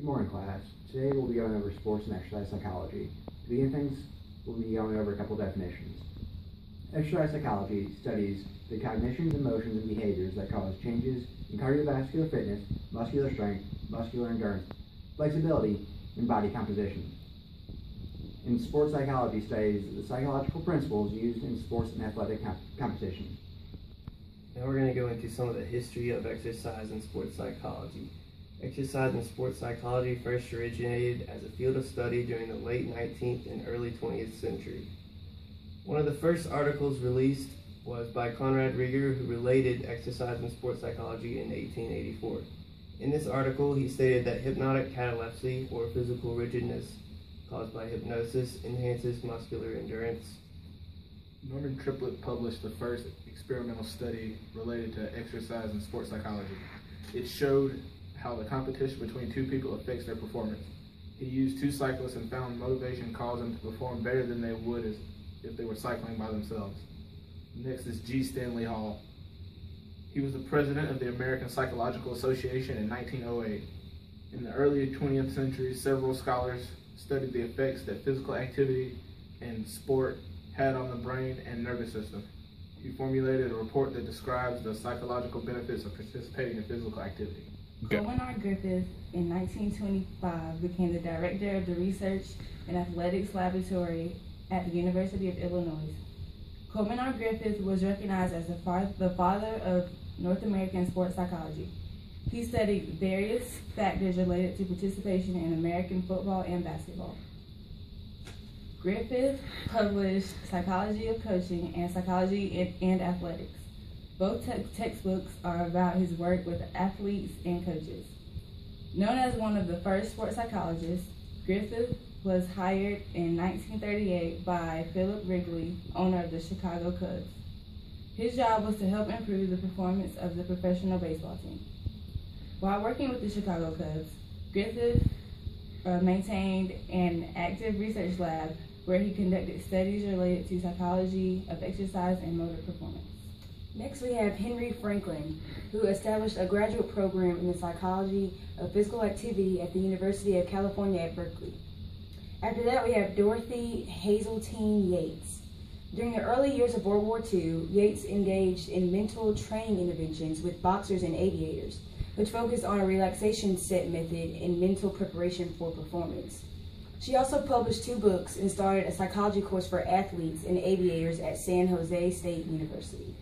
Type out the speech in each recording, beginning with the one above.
Good morning, class. Today we'll be going over sports and exercise psychology. To begin things, we'll be going over a couple definitions. Exercise psychology studies the cognitions, emotions, and behaviors that cause changes in cardiovascular fitness, muscular strength, muscular endurance, flexibility, and body composition. In sports psychology studies the psychological principles used in sports and athletic competition. Now we're going to go into some of the history of exercise and sports psychology. Exercise and sports psychology first originated as a field of study during the late 19th and early 20th century. One of the first articles released was by Conrad Rieger, who related exercise and sports psychology in 1884. In this article, he stated that hypnotic catalepsy, or physical rigidness caused by hypnosis, enhances muscular endurance. Norman Triplett published the first experimental study related to exercise and sports psychology. It showed how the competition between two people affects their performance. He used two cyclists and found motivation caused them to perform better than they would if they were cycling by themselves. Next is G. Stanley Hall. He was the president of the American Psychological Association in 1908. In the early 20th century, several scholars studied the effects that physical activity and sport had on the brain and nervous system. He formulated a report that describes the psychological benefits of participating in physical activity. Coleman R. Griffith in 1925 became the director of the Research and Athletics Laboratory at the University of Illinois. Coleman R. Griffith was recognized as the father of North American sports psychology. He studied various factors related to participation in American football and basketball. Griffith published Psychology of Coaching and Psychology and Athletics. Both textbooks are about his work with athletes and coaches. Known as one of the first sports psychologists, Griffith was hired in 1938 by Philip Wrigley, owner of the Chicago Cubs. His job was to help improve the performance of the professional baseball team. While working with the Chicago Cubs, Griffith maintained an active research lab where he conducted studies related to psychology of exercise and motor performance. Next, we have Henry Franklin, who established a graduate program in the psychology of physical activity at the University of California at Berkeley. After that, we have Dorothy Hazeltine Yates. During the early years of World War II, Yates engaged in mental training interventions with boxers and aviators, which focused on a relaxation set method in mental preparation for performance. She also published 2 books and started a psychology course for athletes and aviators at San Jose State University.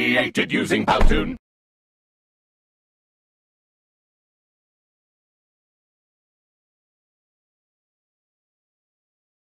created using Powtoon.